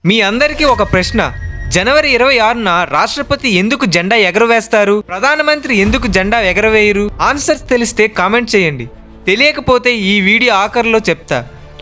మీ అందరికీ ఒక ప్రశ్న. జనవరి 26న రాష్ట్రపతి ఎందుకు జెండా ఎగరవేస్తారు? ప్రధానమంత్రి ఎందుకు జెండా ఎగరవేయరు? ఆన్సర్స్ తెలిస్తే కామెంట్ చేయండి. తెలియకపోతే ఈ వీడియో ఆఖరిలో చెప్తా.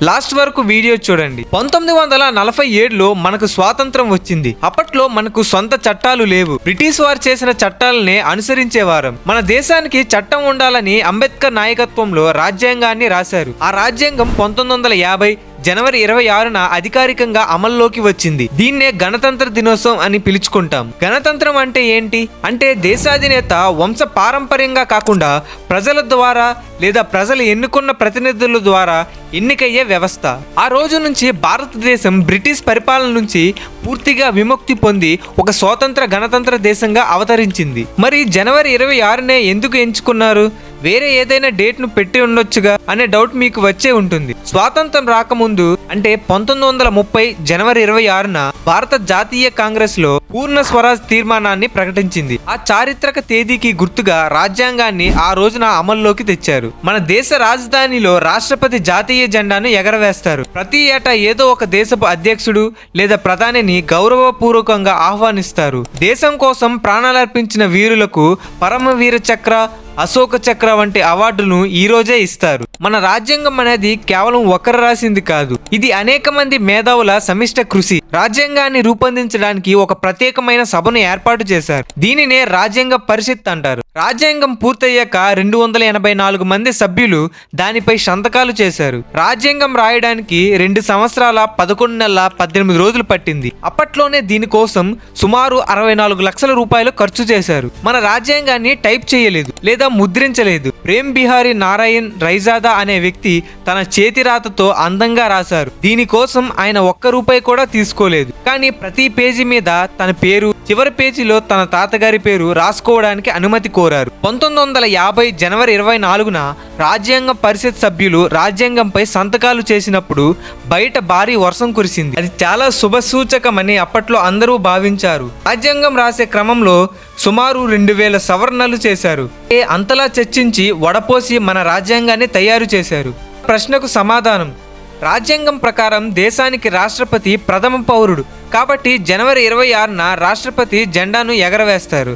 లాస్ట్ వరకు వీడియో చూడండి. 1947లో మనకు స్వాతంత్రం వచ్చింది. అప్పట్లో మనకు సొంత చట్టాలు లేవు. బ్రిటిష్ వారు చేసిన చట్టాలనే అనుసరించేవారం. మన దేశానికి చట్టం ఉండాలని అంబేద్కర్ నాయకత్వంలో రాజ్యాంగాన్ని రాశారు. ఆ రాజ్యాంగం 1950 జనవరి 26న అధికారికంగా అమల్లోకి వచ్చింది. దీన్నే గణతంత్ర దినోత్సవం అని పిలుచుకుంటాం. గణతంత్రం అంటే ఏంటి అంటే దేశాధినేత వంశ పారంపర్యంగా కాకుండా ప్రజల ద్వారా లేదా ప్రజలు ఎన్నుకున్న ప్రతినిధుల ద్వారా ఎన్నికయ్యే వ్యవస్థ. ఆ రోజు నుంచి భారతదేశం బ్రిటిష్ పరిపాలన నుంచి పూర్తిగా విముక్తి పొంది ఒక స్వతంత్ర గణతంత్ర దేశంగా అవతరించింది. మరి జనవరి 26నే ఎందుకు ఎంచుకున్నారు? వేరే ఏదైనా డేట్ ను పెట్టి ఉండొచ్చుగా అనే డౌట్ మీకు వచ్చే ఉంటుంది. స్వాతంత్రం రాకముందు అంటే 1930 జనవరి 26న భారత జాతీయ కాంగ్రెస్ లో పూర్ణ స్వరాజ్ తీర్మానాన్ని ప్రకటించింది. ఆ చారిత్రక తేదీకి గుర్తుగా రాజ్యాంగాన్ని ఆ రోజున అమల్లోకి తెచ్చారు. మన దేశ రాజధానిలో రాష్ట్రపతి జాతీయ జెండాను ఎగరవేస్తారు. ప్రతి ఏటా ఏదో ఒక దేశపు అధ్యక్షుడు లేదా ప్రధానిని గౌరవపూర్వకంగా ఆహ్వానిస్తారు. దేశం కోసం ప్రాణాలర్పించిన వీరులకు పరమవీర చక్ర, అశోక చక్ర వంటి అవార్డులను ఈ రోజే ఇస్తారు. మన రాజ్యాంగం అనేది కేవలం ఒకరు రాసింది కాదు. ఇది అనేక మంది మేధావుల సమిష్ట కృషి. రాజ్యాంగాన్ని రూపొందించడానికి ఒక ప్రత్యేకమైన సభను ఏర్పాటు చేశారు. దీనినే రాజ్యాంగ పరిషత్ అంటారు. రాజ్యాంగం పూర్తయ్యాక 284 మంది సభ్యులు దానిపై సంతకాలు చేశారు. రాజ్యాంగం రాయడానికి 2 సంవత్సరాల 11 నెలల 18 రోజులు పట్టింది. అప్పట్లోనే దీనికోసం సుమారు 64 లక్షల రూపాయలు ఖర్చు చేశారు. మన రాజ్యాంగాన్ని టైప్ చేయలేదు లేదా ముద్రించలేదు. ప్రేమ్ బిహారీ నారాయణ్ రైజాదా అనే వ్యక్తి తన చేతి రాతతో అందంగా రాశారు. దీనికోసం ఆయన ఒక్క రూపాయి కూడా తీసుకోలేదు. కానీ ప్రతి పేజీ మీద తన పేరు, చివరి పేజీలో తన తాతగారి పేరు రాసుకోవడానికి అనుమతి కోరారు. 1950 జనవరి 24న రాజ్యాంగ పరిషత్ సభ్యులు రాజ్యాంగంపై సంతకాలు చేసినప్పుడు బయట భారీ వర్షం కురిసింది. అది చాలా శుభసూచకమని అప్పట్లో అందరూ భావించారు. రాజ్యాంగం రాసే క్రమంలో సుమారు 2000 సవరణలు చేశారు. అంతలా చర్చించి వడపోసి మన రాజ్యాంగాన్ని తయారు చేశారు. ప్రశ్నకు సమాధానం: రాజ్యాంగం ప్రకారం దేశానికి రాష్ట్రపతి ప్రథమ పౌరుడు కాబట్టి జనవరి 26న రాష్ట్రపతి జెండాను ఎగరవేస్తారు.